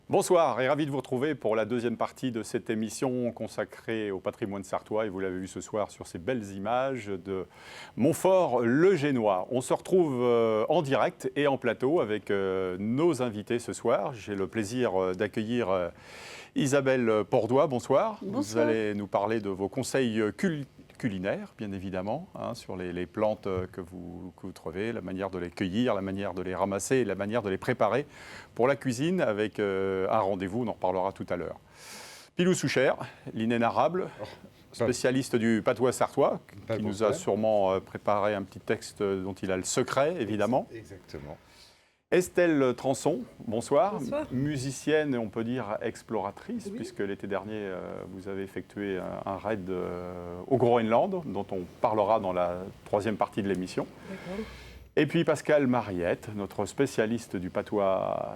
Bonsoir et ravi de vous retrouver pour la deuxième partie de cette émission consacrée au patrimoine sarthois. Et vous l'avez vu ce soir sur ces belles images de Montfort-le-Génois. On se retrouve en direct et en plateau avec nos invités ce soir. J'ai le plaisir d'accueillir Isabelle Pordois. Bonsoir. Bonsoir. Vous allez nous parler de vos conseils culinaires, bien évidemment, sur les plantes que vous trouvez, la manière de les cueillir, la manière de les ramasser et la manière de les préparer pour la cuisine avec un rendez-vous, on en reparlera tout à l'heure. Pilou Souchère, l'inénarrable, spécialiste du patois sarthois, qui nous a sûrement préparé un petit texte dont il a le secret, évidemment. Exactement. Estelle Transon, bonsoir. Bonsoir. Musicienne et on peut dire exploratrice, Oui. puisque l'été dernier, vous avez effectué un raid au Groenland, dont on parlera dans la troisième partie de l'émission. D'accord. Et puis Pascal Mariette, notre spécialiste du patois,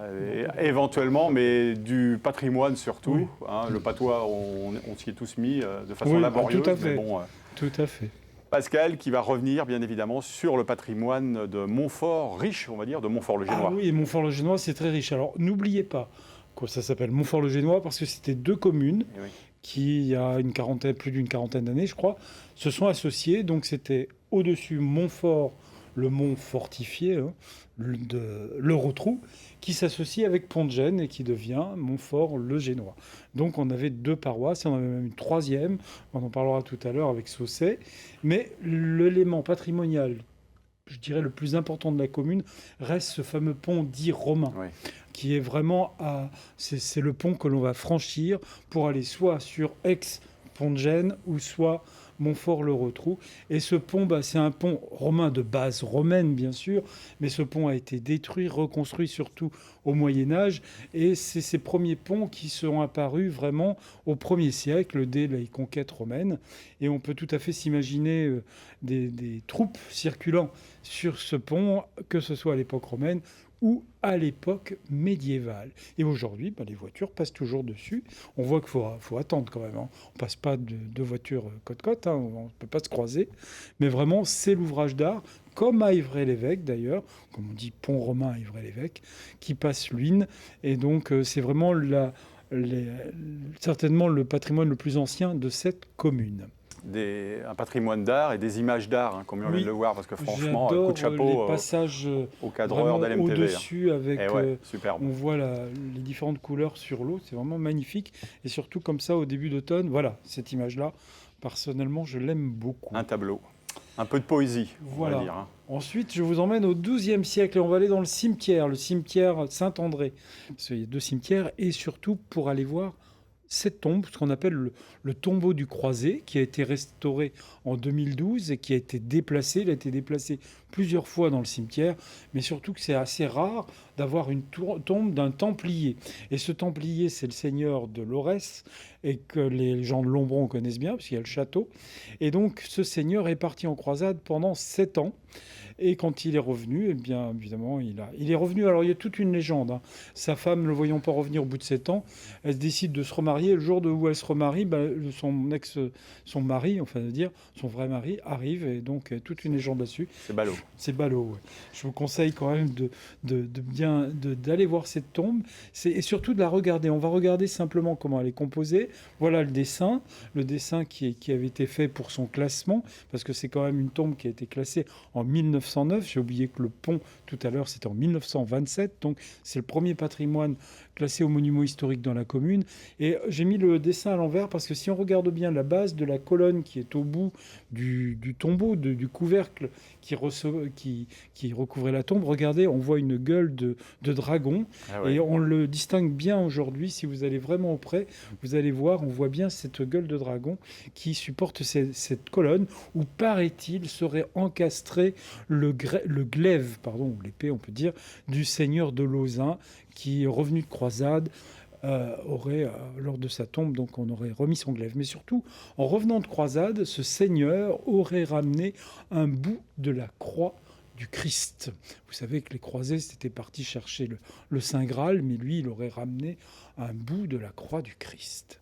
éventuellement, mais du patrimoine surtout. Oui. Le patois, on s'y est tous mis de façon laborieuse. tout à fait. Mais bon, Tout à fait. Pascal qui va revenir bien évidemment sur le patrimoine de Montfort, riche on va dire, de Montfort-le-Génois. Ah oui, et Montfort-le-Génois, c'est très riche. Alors n'oubliez pas que ça s'appelle Montfort-le-Génois parce que c'était deux communes Eh oui. qui, il y a plus d'une quarantaine d'années, je crois, se sont associées. Donc c'était au-dessus Montfort, le mont fortifié, le Rotrou, qui s'associe avec Pont-de-Gênes et qui devient Montfort-le-Génois. Donc on avait deux paroisses, et on avait même une troisième, on en parlera tout à l'heure avec Saucet. Mais l'élément patrimonial, je dirais le plus important de la commune, reste ce fameux pont dit romain, Oui. qui est vraiment c'est le pont que l'on va franchir pour aller soit sur Aix-Pont-de-Gênes ou soit Montfort-le-Rotrou. Et ce pont, c'est un pont romain de base romaine, bien sûr, mais ce pont a été détruit, reconstruit surtout au Moyen-Âge. Et c'est ces premiers ponts qui sont apparus vraiment au 1er siècle, dès les conquêtes romaines. Et on peut tout à fait s'imaginer des troupes circulant sur ce pont, que ce soit à l'époque romaine ou à l'époque médiévale. Et aujourd'hui, les voitures passent toujours dessus. On voit qu'il faut attendre quand même. On ne passe pas de voitures côte-côte, on ne peut pas se croiser. Mais vraiment, c'est l'ouvrage d'art, comme à Ivray-l'Évêque d'ailleurs, comme on dit pont romain à Ivray-l'Évêque, qui passe l'Uine. Et donc, c'est vraiment certainement le patrimoine le plus ancien de cette commune. Un patrimoine d'art et des images d'art, comme on vient de le voir, parce que franchement, j'adore coup de chapeau les passages au cadreur d'LMTV. Au-dessus, avec, superbe. on voit les différentes couleurs sur l'eau, c'est vraiment magnifique. Et surtout comme ça, au début d'automne, voilà, cette image-là, personnellement, je l'aime beaucoup. Un tableau, un peu de poésie, voilà. On va dire. Ensuite, je vous emmène au XIIe siècle et on va aller dans le cimetière Saint-André. Parce qu'il y a deux cimetières et surtout pour aller voir cette tombe, ce qu'on appelle le tombeau du croisé, qui a été restauré en 2012 et qui a été déplacé. Il a été déplacé plusieurs fois dans le cimetière, mais surtout que c'est assez rare d'avoir une tombe d'un templier. Et ce templier, c'est le seigneur de Lorès, et que les gens de Lombron connaissent bien, parce qu'il y a le château. Et donc, ce seigneur est parti en croisade pendant 7 ans. Et quand il est revenu, eh bien, évidemment, il est revenu. Alors, il y a toute une légende. Sa femme, ne le voyant pas revenir au bout de 7 ans, elle décide de se remarier. Le jour où elle se remarie, son mari, enfin, dire, son vrai mari, arrive. Et donc, toute une légende là-dessus. C'est ballot. C'est ballot, ouais. Je vous conseille quand même d'aller voir cette tombe et surtout de la regarder. On va regarder simplement comment elle est composée. Voilà le dessin qui avait été fait pour son classement, parce que c'est quand même une tombe qui a été classée en 1909. J'ai oublié que le pont, tout à l'heure, c'était en 1927. Donc, c'est le premier patrimoine classé au monument historique dans la commune. Et j'ai mis le dessin à l'envers parce que si on regarde bien la base de la colonne qui est au bout du tombeau, du couvercle qui recouvrait la tombe, regardez, on voit une gueule de dragon. Ah ouais. Et on le distingue bien aujourd'hui. Si vous allez vraiment auprès, vous allez voir, on voit bien cette gueule de dragon qui supporte cette colonne où, paraît-il, serait encastré le glaive, ou l'épée, on peut dire, du seigneur de Lauzun qui, revenu de croisade, lors de sa tombe, donc on aurait remis son glaive. Mais surtout, en revenant de croisade, ce seigneur aurait ramené un bout de la croix du Christ. Vous savez que les croisés étaient partis chercher le Saint Graal, mais lui, il aurait ramené un bout de la croix du Christ.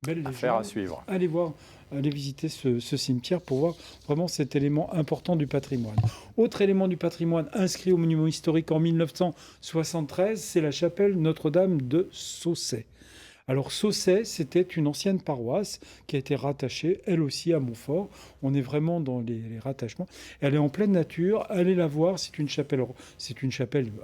Belle légende. Affaire à suivre. Allez visiter ce cimetière pour voir vraiment cet élément important du patrimoine. Autre élément du patrimoine inscrit au monument historique en 1973, c'est la chapelle Notre-Dame de Saussay. Alors Saussay, c'était une ancienne paroisse qui a été rattachée, elle aussi, à Montfort. On est vraiment dans les rattachements. Elle est en pleine nature. Allez la voir. C'est une chapelle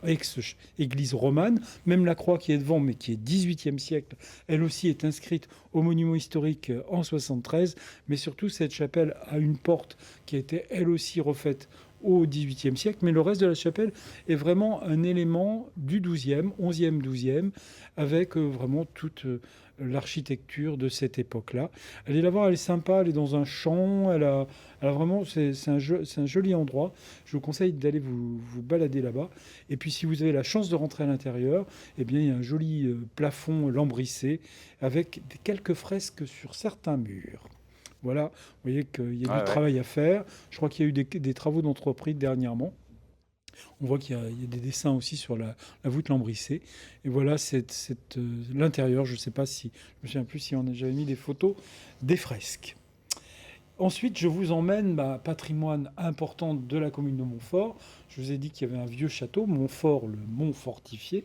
ex-église romane. Même la croix qui est devant, mais qui est 18e siècle, elle aussi est inscrite au monument historique en 73. Mais surtout, cette chapelle a une porte qui a été elle aussi refaite au XVIIIe siècle, mais le reste de la chapelle est vraiment un élément du XIIe, XIe, XIIe, avec vraiment toute l'architecture de cette époque-là. Allez la voir, elle est sympa, elle est dans un champ, elle a vraiment, c'est un joli endroit. Je vous conseille d'aller vous balader là-bas. Et puis si vous avez la chance de rentrer à l'intérieur, eh bien il y a un joli plafond lambrissé avec quelques fresques sur certains murs. Voilà, vous voyez qu'il y a du travail à faire. Je crois qu'il y a eu des travaux d'entreprise dernièrement. On voit qu'il y a des dessins aussi sur la voûte lambrissée. Et voilà l'intérieur. Je ne sais pas si, je me souviens plus si j'avais mis des photos des fresques. Ensuite, je vous emmène, patrimoine important de la commune de Montfort. Je vous ai dit qu'il y avait un vieux château, Montfort, le Mont fortifié.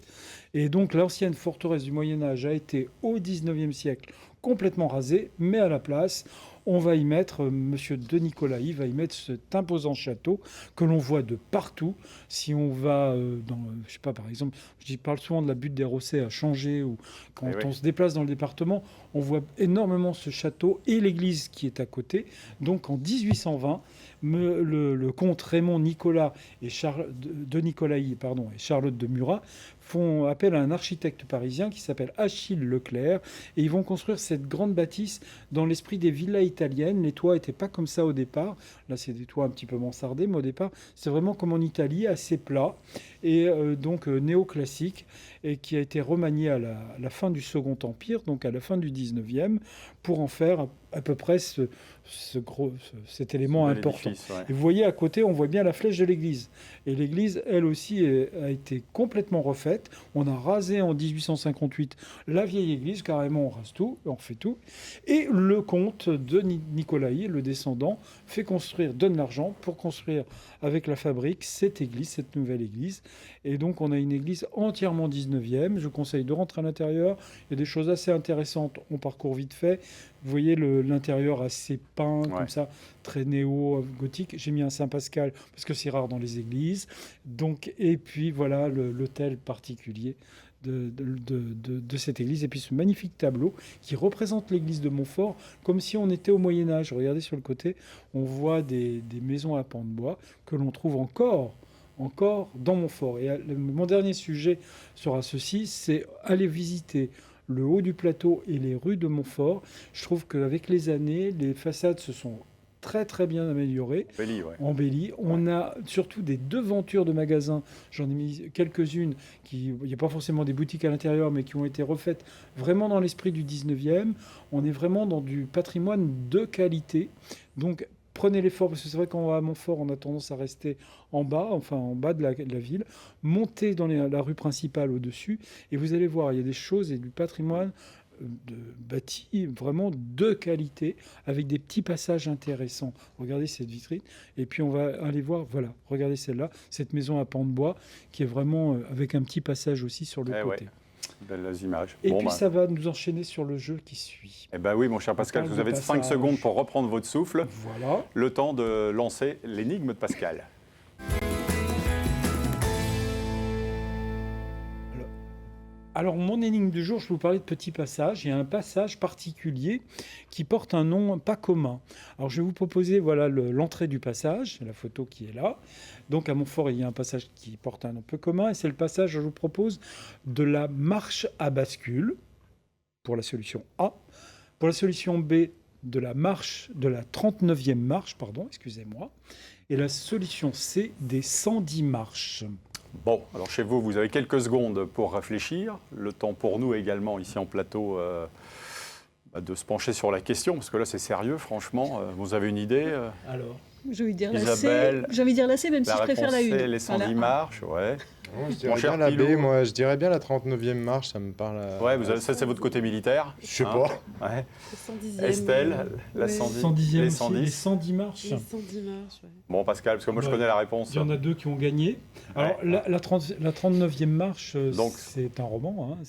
Et donc, l'ancienne forteresse du Moyen-Âge a été, au XIXe siècle, complètement rasée, mais à la place, on va y mettre, Monsieur de Nicolaï va y mettre cet imposant château que l'on voit de partout. Si on va je sais pas, par exemple, je parle souvent de la butte des Rossets à Changé, ou quand on se déplace dans le département, on voit énormément ce château et l'église qui est à côté. Donc en 1820, le comte Raymond Nicolas et de Nicolaï et Charlotte de Murat font appel à un architecte parisien qui s'appelle Achille Leclerc, et ils vont construire cette grande bâtisse dans l'esprit des villas italiennes. Les toits n'étaient pas comme ça au départ. Là, c'est des toits un petit peu mansardés, mais au départ, c'est vraiment comme en Italie, assez plat, et donc néoclassique, et qui a été remanié à la fin du Second Empire, donc à la fin du 19e, pour en faire à peu près cet élément important. Et vous voyez à côté, on voit bien la flèche de l'église. Et l'église, elle aussi, a été complètement refaite. On a rasé en 1858 la vieille église, carrément on rase tout, on fait tout. Et le comte de Nicolaï, le descendant, donne l'argent pour construire avec la fabrique cette église, cette nouvelle église. Et donc on a une église entièrement 19e. Je vous conseille de rentrer à l'intérieur. Il y a des choses assez intéressantes. On parcourt vite fait. Vous voyez l'intérieur assez peint, comme ça, très néo-gothique. J'ai mis un Saint-Pascal parce que c'est rare dans les églises. Donc, et puis voilà l'autel particulier de cette église. Et puis ce magnifique tableau qui représente l'église de Montfort comme si on était au Moyen-Âge. Regardez sur le côté, on voit des maisons à pans de bois que l'on trouve encore dans Montfort. Et mon dernier sujet sera ceci, c'est aller visiter le haut du plateau et les rues de Montfort. Je trouve qu'avec les années, les façades se sont très très bien améliorées, embellies. On a surtout des devantures de magasins, j'en ai mis quelques-unes, il n'y a pas forcément des boutiques à l'intérieur, mais qui ont été refaites vraiment dans l'esprit du 19e. On est vraiment dans du patrimoine de qualité. Donc prenez l'effort, parce que c'est vrai qu'on va à Montfort, on a tendance à rester en bas de la ville. Montez dans la rue principale au-dessus, et vous allez voir, il y a des choses et du patrimoine bâti vraiment de qualité, avec des petits passages intéressants. Regardez cette vitrine, et puis on va aller voir, voilà, regardez celle-là, cette maison à pans de bois, qui est vraiment avec un petit passage aussi sur le côté. Belles images. Et puis ça va nous enchaîner sur le jeu qui suit. Eh bien oui, mon cher Pascal, vous avez 5 secondes pour reprendre votre souffle. Voilà. Le temps de lancer l'énigme de Pascal. Alors, mon énigme du jour, je vais vous parler de petits passages. Il y a un passage particulier qui porte un nom pas commun. Alors, je vais vous proposer l'entrée du passage, la photo qui est là. Donc, à Montfort, il y a un passage qui porte un nom peu commun. Et c'est le passage, je vous propose, de la marche à bascule, pour la solution A. Pour la solution B, de la 39e marche, excusez-moi. Et la solution C, des 110 marches. Bon, alors chez vous, vous avez quelques secondes pour réfléchir. Le temps pour nous également, ici en plateau, de se pencher sur la question, parce que là, c'est sérieux, franchement. Vous avez une idée Alors, j'ai envie de dire Isabelle, la C, même si je préfère la une. C'est les 110 marches, ouais. Je Mon dirais cher bien la Pilou. B, moi. Je dirais bien la 39e marche, ça me parle. Ouais, ça c'est votre côté militaire. Je sais hein. pas. Ouais. Le 110e. Estelle, la ouais. 110, 110e les aussi, 110. les 110 marches. Les 110 marches, ouais. Bon, Pascal, parce que moi je Ouais. connais la réponse. Il y en a 2 qui ont gagné. Alors, Ouais. la 39e marche, Donc- c'est un roman. Hein,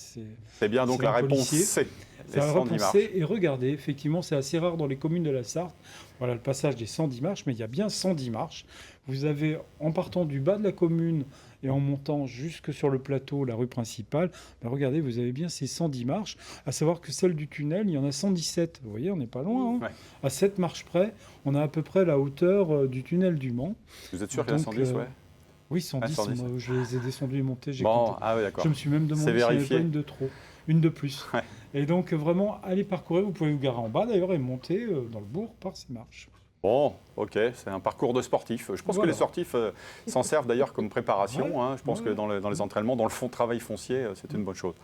C'est bien donc c'est la un réponse policier. C. c'est Les à 110 marches. repenser et regarder. Effectivement, c'est assez rare dans les communes de la Sarthe. Voilà le passage des 110 marches, mais il y a bien 110 marches. Vous avez, en partant du bas de la commune et en montant jusque sur le plateau, la rue principale, bah regardez, vous avez bien ces 110 marches. À savoir que celle du tunnel, il y en a 117. Vous voyez, on n'est pas loin. Hein. Ouais. À 7 marches près, on a à peu près la hauteur du tunnel du Mans. Vous êtes sûr qu'il y en a Donc, 110, ouais Oui, 110. 110. Moi, je les ai descendus et montés. J'ai Bon, compté. ah oui, d'accord. Je me suis même demandé C'est s'il n'y avait vérifié. pas une de trop, une de plus. Ouais. Et donc, vraiment, allez parcourir. Vous pouvez vous garer en bas, d'ailleurs, et monter dans le bourg par ces marches. Bon, ok, c'est un parcours de sportif. Je pense Voilà. que les sportifs s'en servent d'ailleurs comme préparation. Ouais, hein. Je pense ouais. que dans les entraînements, dans le fond travail foncier, c'est une bonne chose.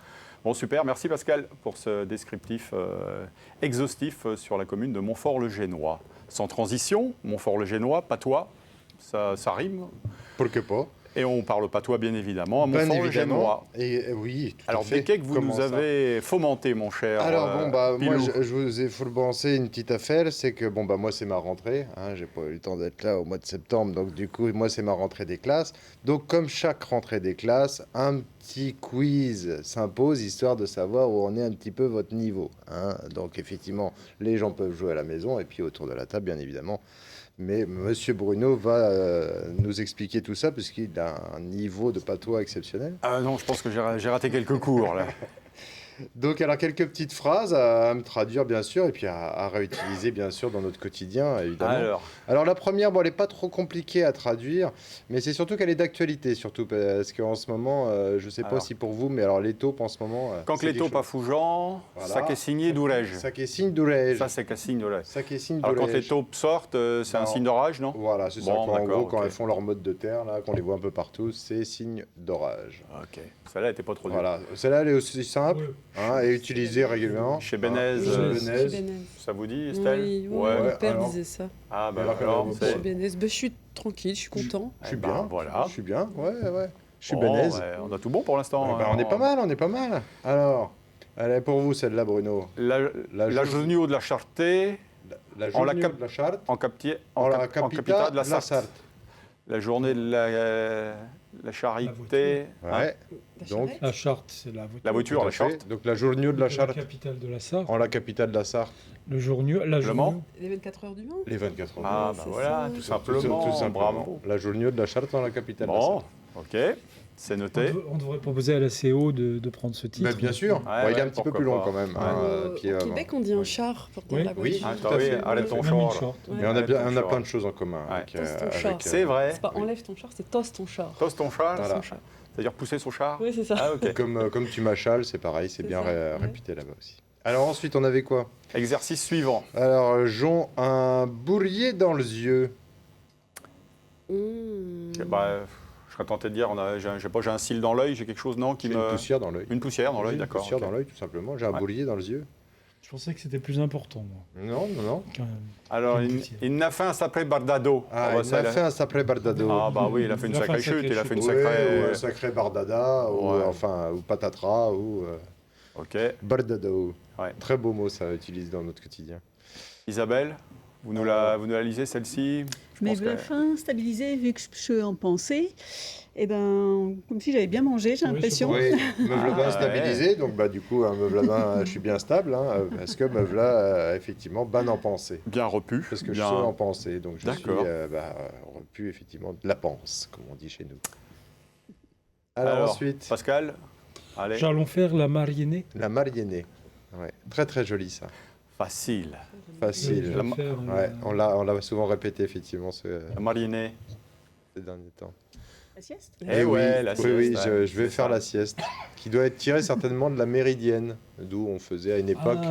Bon, super. Merci Pascal pour ce descriptif exhaustif sur la commune de Montfort-le-Génois. Sans transition, Montfort-le-Génois, patois, ça rime. Pourquoi pas? Et on parle patois, bien évidemment, à Bien Montfort-le-Génois. évidemment. Et oui, tout à Alors, fait. des quais que vous Comment nous ça avez fomenté, mon cher Alors bon bah moi Pilou. je vous ai fourbancé une petite affaire, c'est que bon bah moi c'est ma rentrée, hein, j'ai pas eu le temps d'être là au mois de septembre, donc du coup moi c'est ma rentrée des classes. Donc comme chaque rentrée des classes, un petit quiz s'impose histoire de savoir où en est un petit peu votre niveau. Hein. Donc effectivement les gens peuvent jouer à la maison et puis autour de la table bien évidemment. Mais Monsieur Bruno va nous expliquer tout ça parce qu'il a un niveau de patois exceptionnel. Ah non, je pense que j'ai raté quelques cours, là. Donc, alors, quelques petites phrases à me traduire, bien sûr, et puis à réutiliser, bien sûr, dans notre quotidien, évidemment. Alors, la première, bon, elle n'est pas trop compliquée à traduire, mais c'est surtout qu'elle est d'actualité, surtout parce qu'en ce moment, je ne sais pas Alors. si pour vous, mais alors les taupes en ce moment... Quand c'est les quelque taupes à chose. Fougeant, Voilà. ça qu'est signé d'Ourège. Ça qui est signe d'orage. Ça, c'est qu'un signe d'Ourège. Ça qui est signe Alors, quand les d'orage. taupes sortent, c'est un Non. signe d'orage, non? Voilà, c'est ça. Bon, En d'accord, gros, quand ok. elles font leur mode de terre, là, qu'on les voit un peu partout, c'est signe d'orage. Ok. Celle-là n'était pas trop dure. Voilà. Celle-là, elle est aussi simple Ouais. hein, et utilisée régulièrement. Chez Bénez, Chez euh, Bénez. Chez Bénez. ça vous dit, Estelle? Oui, oui, Ouais. mon père alors. disait ça. Ah, bah Alors, alors, bon. c'est... Chez Bénez. Bah, je suis tranquille, je suis content. Je suis Eh ben, bien. voilà. Je suis bien, ouais. Je suis Bon, Bénez. ouais, on a tout bon pour l'instant. Eh ben, hein. on est pas mal, on est pas mal. Alors, elle est pour vous celle-là, Bruno. La Jonio de la Charté, La En la journée cap- de la Charte, en capitale de la Sarthe. La journée de la charité. voiture. Ouais, La donc, charrette. La Charte, c'est la voiture. La voiture, tout à la fait. Charte. Donc la journée de la Charte, capitale de la Sarthe. en la capitale de la Sarthe, Le journeux, la Le Mans. Les 24 heures du Mans. les 24 heures. Ah, Ouais, bah c'est voilà, ça. tout Tout simplement. simplement. Bravo. La journée de la Charte en la capitale de la Bon, Sarthe. ok, c'est noté. On devrait proposer à la CO de prendre ce titre. Bah, bien sûr. Ouais, Bon, il est ouais, un petit peu pourquoi plus long pas. quand même. Ouais. hein, Au puis, Québec, on dit un char pour dire Oui. la Oui. voiture. Ah, Attends, tout à oui, fait. arrête ton Même char. une là. short. Ouais. Mais on a, Arrête bien, ton on a char. plein de choses en commun. Ouais. avec, Tosse ton avec, char. C'est vrai. C'est pas oui. enlève ton char, c'est tosse ton char. Tosse ton char, Voilà. Tosse ton char. c'est-à-dire pousser son char. Oui, c'est ça. Ah, ok. Comme tu m'achales, c'est pareil, c'est C'est bien ça, ouais. répété là-bas aussi. Alors ensuite, on avait quoi? Exercice suivant. Alors, Jean, un bourrier dans les yeux. Bah, je serais tenté de dire, j'ai un cil dans l'œil, j'ai quelque chose, non, qui J'ai me... une poussière dans l'œil. Une poussière dans l'œil, J'ai d'accord. Une poussière ok. dans l'œil, tout simplement. J'ai un Ouais. bourrier dans les yeux. Je pensais que c'était plus important, moi. Non. Quand même. Alors, Une il, poussière. il n'a fait un sacré bardado. Ah, bah, il ça, a fait un sacré bardado. Ah, bah oui, il a fait une Il a fait sacrée un sacré chute, il a fait une Ouais, sacrée... ou un sacré bardada, ou, Ouais. enfin, ou patatras, ou Ok. bardado. Ouais. Très beau mot, ça, utilise dans notre quotidien. Isabelle, vous nous la lisez, celle-ci? Je Mais pense la que- fin stabilisée, vu que je en pensais, eh ben, comme si j'avais bien mangé, j'ai Oui, l'impression. Oui, meuble Ah, bain ouais. stabilisé, donc bah, du coup, un meuble à bain, je suis bien stable, hein, parce que meuble là, effectivement, bain en pensée. Bien repu. Parce que bien... je suis en pensée, donc je suis D'accord. repu, effectivement, de la pense, comme on dit chez nous. Alors, Alors, ensuite, Pascal, allez. Allons faire la marionnée. la marionnée. Ouais. Très très joli ça. Facile. Facile. Je vais faire, Ouais, on l'a souvent répété, effectivement, La marinée. ces derniers temps. La sieste. Eh ouais, la oui, sieste, oui, ouais, je vais c'est faire ça. la sieste, qui doit être tirée certainement de la méridienne, d'où on faisait à une époque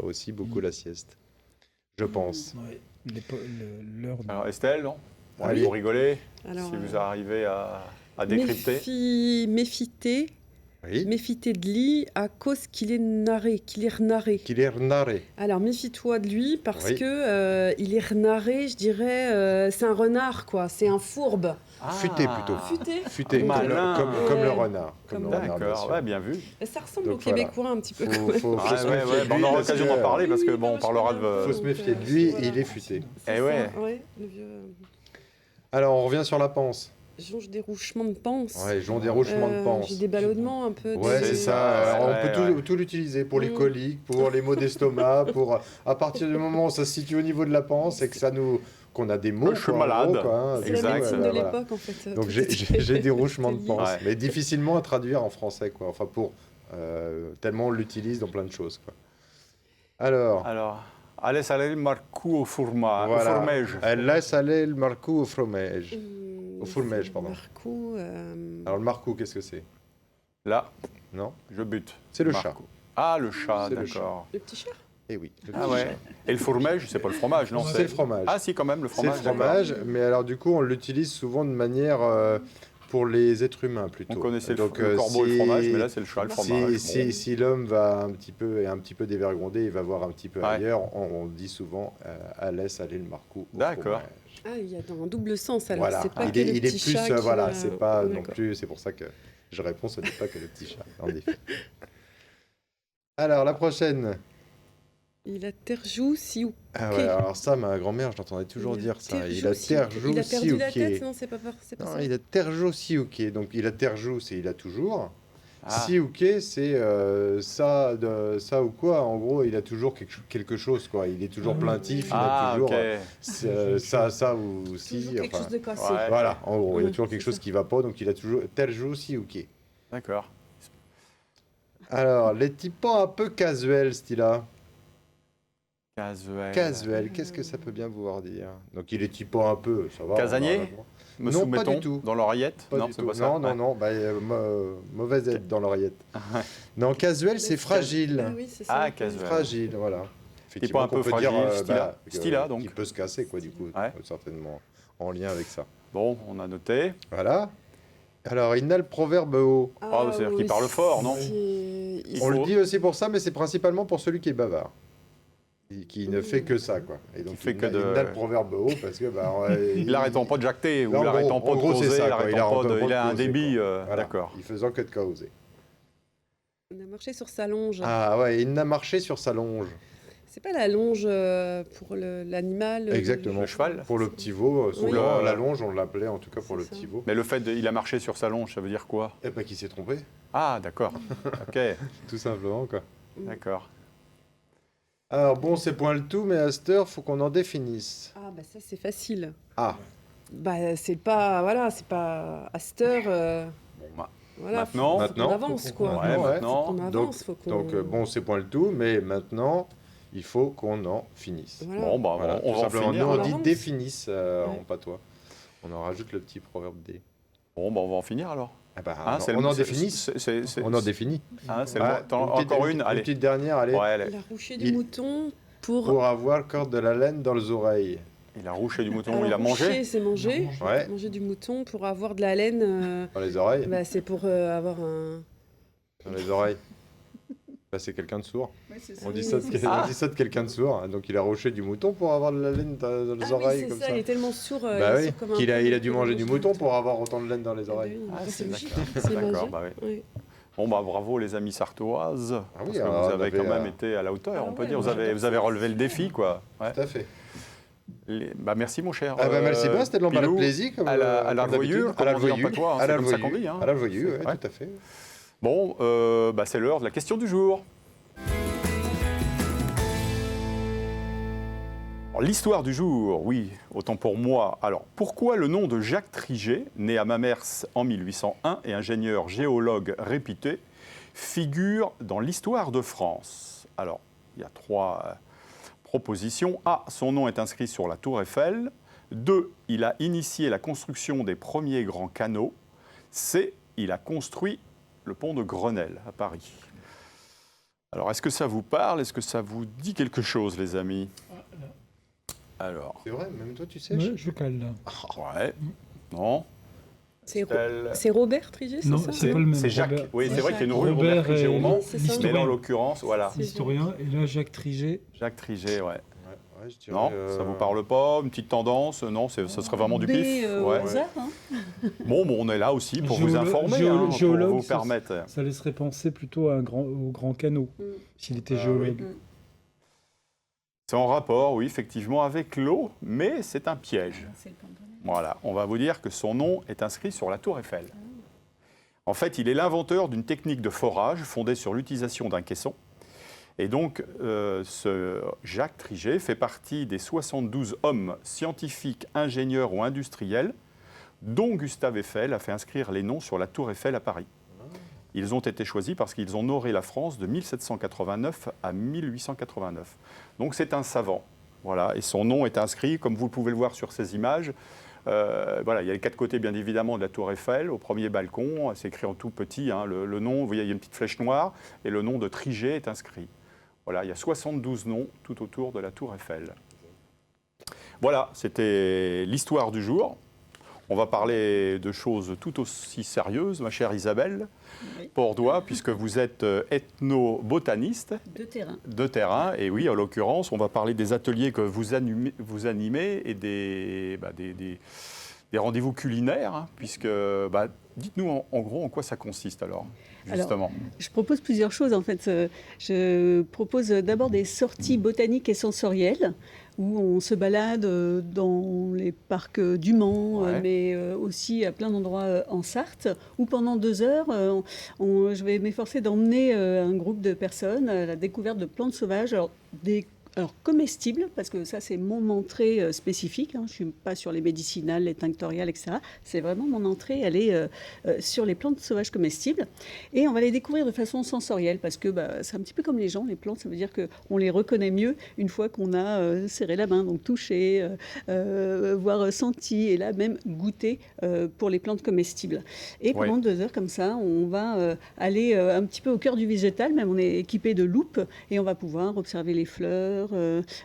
aussi beaucoup la sieste, je pense. Ouais, l'heure de- Alors, Estelle, non? Bon, Allez. pour rigoler, Alors, si vous arrivez à décrypter. Méfité, Oui. Méfie-toi de lui à cause qu'il est narré, qu'il est renaré. Qu'il est renaré. Alors méfie-toi de lui parce Oui. que il est renaré, je dirais, c'est un renard quoi, c'est un fourbe. Futé plutôt. Futé. Futé, Malin. comme le Ouais. renard. Comme le renard, bien D'accord, sûr. ouais, bien vu. Ça ressemble Donc aux Québécois un petit peu. Faut, quand même. faut, faut Ah, se ouais, méfier ouais, de bah, lui on aura parce l'occasion que- d'en parler parce que Oui, bon, on moi, je parlera connais un peu, de. Faut se donc, méfier de lui, voilà. il est futé. C'est Eh ça, ouais. le vieux Alors, on revient sur la panse. jonge des rouchements de panse. Ouais, Jean dérouchement de panse. J'ai des ballonnements un peu. Ouais, des- c'est ça, ça. Alors, ouais, on peut ouais. tout l'utiliser pour les Mm. coliques, pour les maux d'estomac, pour à partir du moment où ça se situe au niveau de la panse et que ça nous qu'on a des maux. Je suis quoi, en malade. gros, quoi, hein. C'est Exact. la médecine de Voilà. l'époque en fait. Donc tout j'ai était- j'ai des rouchements de c'était panse, Ouais. mais difficilement à traduire en français, quoi. Enfin pour tellement on l'utilise dans plein de choses, quoi. Alors, Alors, allez, saler le marcou au voilà. au fromage. Elle laisse aller le marcou au fromage. Au fromage, c'est pardon. Marco, Alors le marcou, qu'est-ce que c'est? Là, Non? je bute. C'est le Marco. chat. Ah, le chat, C'est le d'accord. le petit chat. Eh oui. Le Ah petit ouais. chat. Et le fromage, c'est pas le fromage, non C'est le fromage. Ah, si, quand même, le C'est le fromage. fromage, mais alors du coup on l'utilise souvent de manière pour les êtres humains plutôt. On connaissait Donc, le corbeau et le si- fromage, mais là, c'est le chat et le fromage. Si l'homme va est un petit peu dévergondé, il va voir un petit peu Ouais. ailleurs, on dit souvent à laisse aller le marcou au D'accord. fromage. Ah, il y a dans un double sens alors. Voilà, C'est pas il que est, le il est petit plus, chat. qui voilà, va- c'est pas non D'accord. plus, c'est pour ça que je réponds, ce n'est pas que le petit chat, en effet. Alors, la prochaine. Il a terjou si ou. Ah Ok. ouais, alors ça, ma grand-mère, je l'entendais toujours dire ça. Il a terjou Il a perdu la siouké. tête, non, c'est pas c'est pas Non, ça. il a terjou siouké. Donc, il a terjou, c'est il a toujours. Ah. Siouké, c'est ça ou quoi. En gros, il a toujours quelque chose, quoi. Il est toujours plaintif, il a Ah, toujours ok. ça ou si. Toujours quelque enfin, chose de cassé. Ouais. voilà, en gros, il y a Ouais, toujours quelque c'est chose ça. qui va pas, donc il a toujours terjou siouké. D'accord. Alors, les types un peu casuels, style-là. Casuel. Casuel, qu'est-ce que ça peut bien vouloir dire? Donc, il est typant un peu, ça va. Casanier on va- Me Non, pas soumettons du tout. dans l'oreillette Pas Non, du c'est tout. pas ça. Non, non, Ouais. non, bah, mauvaise aide dans l'oreillette. Non, casuel, c'est fragile. Ah oui, c'est ça. Ah, casuel. Fragile, voilà. Type un peu qu'on peut fragile, dire, styla. Styla, donc. Qui peut se casser, quoi, du coup, Ouais. certainement, en lien avec ça. Bon, on a noté. Voilà. Alors, il a le proverbe haut. Ah, c'est-à-dire qu'il parle fort, non Il On faut- le dit aussi pour ça, mais c'est principalement pour celui qui est bavard. Et qui ne fait que ça, quoi. Et donc, fait il, que a, de- il a le proverbe haut parce que, bah, Il n'arrêtant pas de jacter, ou En il n'arrêtant gros, pas de en gros, c'est causer, ça, il quoi. Il n'arrêtant arrête pas de... pas Il de a un causer, débit, Voilà. d'accord. Il faisant que de causer. On a marché sur sa longe. Ah ouais, il n'a marché sur sa longe. C'est pas la longe pour l'animal. Exactement. Le cheval. Pour le petit veau, souvent, Oui. la longe, on l'appelait en tout cas pour C'est le ça. petit veau. Mais le fait il a marché sur sa longe, ça veut dire quoi Eh ben, qui s'est trompé, Ah, d'accord. Ok, tout simplement, quoi. d'accord. Alors bon, c'est point le tout, mais à cette heure, faut qu'on en définisse. Ah bah ça c'est facile. Ah, Bah c'est pas voilà, c'est pas à cette heure. Bon, bah, Voilà, Maintenant. faut Maintenant. qu'on avance quoi. ouais, ouais. maintenant. On avance, faut qu'on. donc bon, c'est point le tout, mais maintenant, il faut qu'on en finisse. Voilà. Bon, bah, Voilà, on tout va en simplement. finir. Nous, on alors. dit On avance. définisse en Ouais. patois. On en rajoute le petit proverbe D. Bon, bah, on va en finir alors. Ah bah, Hein, c'est le- on en c'est- définisse. c'est- On en définit. Hein, c'est le Ah, mot. Attends, une petite- encore une, allez. petite dernière, allez. Ouais, allez. Il a rouché du Il- mouton pour. Pour avoir corde de la laine dans les oreilles. Il a rouché du mouton, Alors, il a mangé. roucher, c'est manger. Ouais. Manger du mouton pour avoir de la laine. Dans les oreilles. Bah, c'est pour avoir un. Dans les oreilles. Bah, c'est quelqu'un de sourd. On dit, Oui, ça de, c'est on dit ça de quelqu'un de sourd. hein. Donc il a roché du mouton pour avoir de la laine dans les Ah oui, oreilles c'est comme ça, ça. il est tellement sourd. Bah il est oui, sourd comme un qu'il a, peu, il a dû donc manger il du mange mouton du pour avoir autant de laine dans les Ah oreilles. oui, Ah, c'est c'est logique. d'accord. C'est D'accord, magique. bah oui. Oui. Bon, bah bravo les amis sartoises. Ah oui, parce que alors, vous on avez avait, quand même été à la hauteur, Ah on peut ouais, dire. moi, j'adore Vous avez ça. relevé le défi, quoi. Ouais. Tout à fait. Bah, merci mon cher. Ah bah merci bien, c'était de l'emballe Pilou. plaisir. Comme, à la comme voyure, d'habitude. À la comme on dit en voyure, patois, hein, à c'est la comme ça qu'on voyure, dit, hein. à la voyure, ouais, Ouais. tout à fait. Bon, bah, c'est l'heure de la question du jour. Alors, l'histoire du jour, oui, autant pour moi. Alors, pourquoi le nom de Jacques Triget, né à Mamers en 1801 et ingénieur géologue réputé, figure dans l'histoire de France? Alors, il y a trois propositions. A, son nom est inscrit sur la Tour Eiffel. 2, il a initié la construction des premiers grands canaux. C, il a construit le pont de Grenelle à Paris. Alors, est-ce que ça vous parle? Est-ce que ça vous dit quelque chose, les amis? Alors, C'est vrai, même toi tu sais. Ouais, je cale là. ouais, non, C'est Robert Trigé, c'est Non, ça c'est pas le même. C'est Jacques. Robert- Oui, c'est c'est vrai qu'il y a une rue Robert Robert Trigé au Mans, C'est ça. mais là, en Historien. l'occurrence, voilà. Historien, et là, Jacques Trigé. Jacques Trigé, ouais. Ouais, je dirais, Non, ça vous parle pas? Une petite tendance? Non, ce serait vraiment du B, pif. au Ouais. hasard, hein. Bon, on est là aussi pour vous informer, pour géologue, vous permettre. Ça laisserait penser plutôt au grand canot, s'il était géologue. oui. C'est en rapport, oui, effectivement, avec l'eau, mais c'est un piège. C'est le Panthéon. Voilà, on va vous dire que son nom est inscrit sur la tour Eiffel. En fait, il est l'inventeur d'une technique de forage fondée sur l'utilisation d'un caisson. Et donc, ce Jacques Trigé fait partie des 72 hommes scientifiques, ingénieurs ou industriels dont Gustave Eiffel a fait inscrire les noms sur la tour Eiffel à Paris. Ils ont été choisis parce qu'ils ont honoré la France de 1789 à 1889. Donc c'est un savant. Voilà, et son nom est inscrit, comme vous pouvez le voir sur ces images. Voilà, il y a les 4 côtés, bien évidemment, de la tour Eiffel. Au premier balcon, c'est écrit en tout petit, hein, le nom, vous voyez, il y a une petite flèche noire, et le nom de Trigé est inscrit. Voilà, il y a 72 noms tout autour de la tour Eiffel. Voilà, c'était l'histoire du jour. On va parler de choses tout aussi sérieuses, ma chère Isabelle Oui. Bordois, puisque vous êtes ethnobotaniste De terrain. de terrain. Et oui, en l'occurrence, on va parler des ateliers que vous animez et des rendez-vous culinaires, hein, puisque, dites-nous en gros en quoi ça consiste alors, justement. Je propose plusieurs choses en fait. Je propose d'abord des sorties botaniques et sensorielles où on se balade dans les parcs du Mans, Ouais. mais aussi à plein d'endroits en Sarthe, où pendant 2 heures, je vais m'efforcer d'emmener un groupe de personnes à la découverte de plantes sauvages. Alors, comestibles, parce que ça, c'est mon entrée spécifique. Hein. Je ne suis pas sur les médicinales, les tinctoriales, etc. C'est vraiment mon entrée, elle est sur les plantes sauvages comestibles. Et on va les découvrir de façon sensorielle, parce que c'est un petit peu comme les gens. Les plantes, ça veut dire qu'on les reconnaît mieux une fois qu'on a serré la main, donc touché, voire senti, et là même goûté pour les plantes comestibles. Et pendant 2 heures comme ça, on va aller un petit peu au cœur du végétal, même on est équipé de loupes, et on va pouvoir observer les fleurs,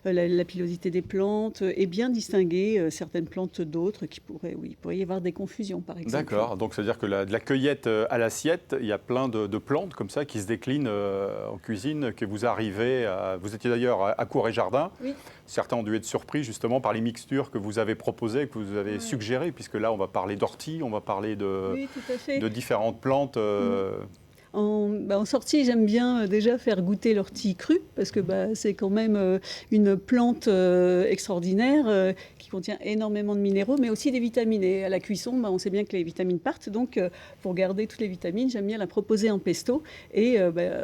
la pilosité des plantes, et bien distinguer certaines plantes d'autres qui pourraient, oui, il pourrait y avoir des confusions, par exemple. D'accord, donc c'est-à-dire que de la cueillette à l'assiette, il y a plein de plantes comme ça qui se déclinent en cuisine, que vous arrivez à... Vous étiez d'ailleurs à Cour et Jardin. Oui. Certains ont dû être surpris justement par les mixtures que vous avez proposées, que vous avez suggérées, puisque là on va parler d'ortie, on va parler Oui, tout à fait. de différentes plantes. En sortie, j'aime bien déjà faire goûter l'ortie crue, parce que c'est quand même une plante extraordinaire qui contient énormément de minéraux, mais aussi des vitamines. Et à la cuisson, on sait bien que les vitamines partent, donc pour garder toutes les vitamines, j'aime bien la proposer en pesto. Et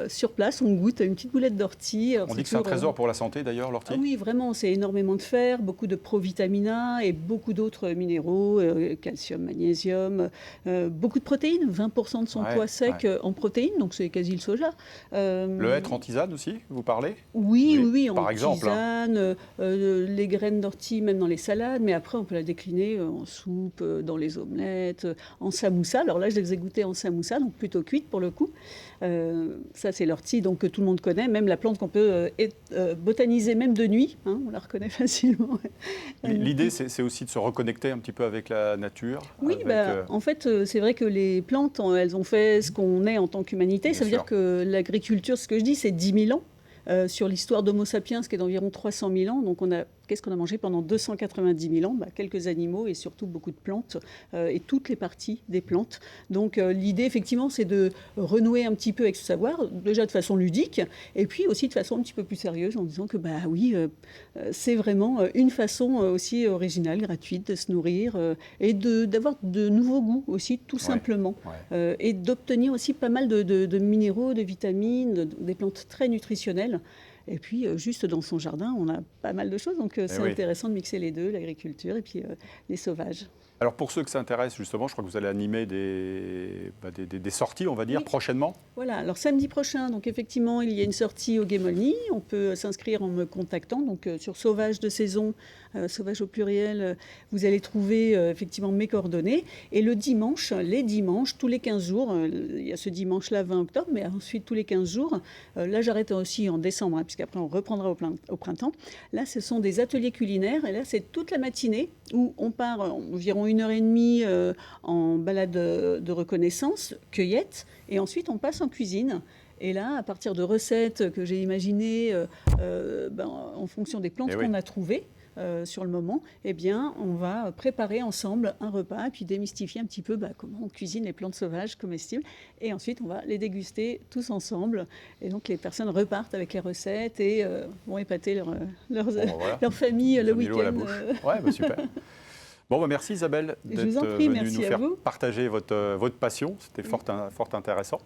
sur place, on goûte une petite boulette d'ortie. Alors, On dit que c'est un trésor pour la santé d'ailleurs, l'ortie. Ah oui, vraiment, c'est énormément de fer, beaucoup de provitamine A et beaucoup d'autres minéraux, calcium, magnésium, beaucoup de protéines, 20% de son poids sec en protéines, donc c'est quasi le soja. Le hêtre en tisane aussi, vous parlez? Oui, en par exemple, tisane, les graines d'ortie même dans les salades, mais après on peut la décliner en soupe, dans les omelettes, en samoussa. Alors là, je les ai goûtées en samoussa, donc plutôt cuite pour le coup. Ça, c'est l'ortie, donc que tout le monde connaît, même la plante qu'on peut botaniser même de nuit, hein, on la reconnaît facilement. L'idée, c'est aussi de se reconnecter un petit peu avec la nature. Oui, en fait, c'est vrai que les plantes, elles ont fait ce qu'on est en tant qu'humanité. Ça veut dire que l'agriculture, ce que je dis, c'est 10 000 ans. Sur l'histoire d'Homo sapiens, qui est d'environ 300 000 ans. Donc, qu'est-ce qu'on a mangé pendant 290 000 ans? Quelques animaux et surtout beaucoup de plantes et toutes les parties des plantes. Donc, l'idée, effectivement, c'est de renouer un petit peu avec ce savoir, déjà de façon ludique, et puis aussi de façon un petit peu plus sérieuse, en disant que, c'est vraiment une façon aussi originale, gratuite de se nourrir et d'avoir de nouveaux goûts aussi, tout simplement. Et d'obtenir aussi pas mal de minéraux, de vitamines, des plantes très nutritionnelles. Et puis, juste dans son jardin, on a pas mal de choses. Donc, c'est intéressant de mixer les deux, l'agriculture et puis les sauvages. Alors, pour ceux que ça intéresse, justement, je crois que vous allez animer des sorties, on va dire, prochainement. Voilà. Alors, samedi prochain, donc effectivement, il y a une sortie au Guémolny. On peut s'inscrire en me contactant. Donc, sur Sauvage de saison, Sauvage au pluriel, vous allez trouver effectivement mes coordonnées. Et les dimanches, tous les 15 jours, il y a ce dimanche-là, 20 octobre, mais ensuite tous les 15 jours. Là, j'arrête aussi en décembre, puisque puisqu'après on reprendra au printemps. Là, ce sont des ateliers culinaires, et là, c'est toute la matinée où on part environ 1h30 en balade de reconnaissance, cueillette, et ensuite on passe en cuisine. Et là, à partir de recettes que j'ai imaginées en fonction des plantes qu'on a trouvées, sur le moment, eh bien, on va préparer ensemble un repas et puis démystifier un petit peu comment on cuisine les plantes sauvages comestibles. Et ensuite, on va les déguster tous ensemble. Et donc, les personnes repartent avec les recettes et vont épater leur famille le week-end. Ouais, super. Bon, merci Isabelle d'être venue nous faire partager votre passion. C'était fort intéressant.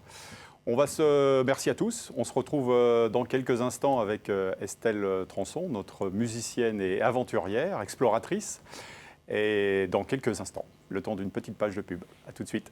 Merci à tous. On se retrouve dans quelques instants avec Estelle Transon, notre musicienne et aventurière, exploratrice. Et dans quelques instants, le temps d'une petite page de pub. À tout de suite.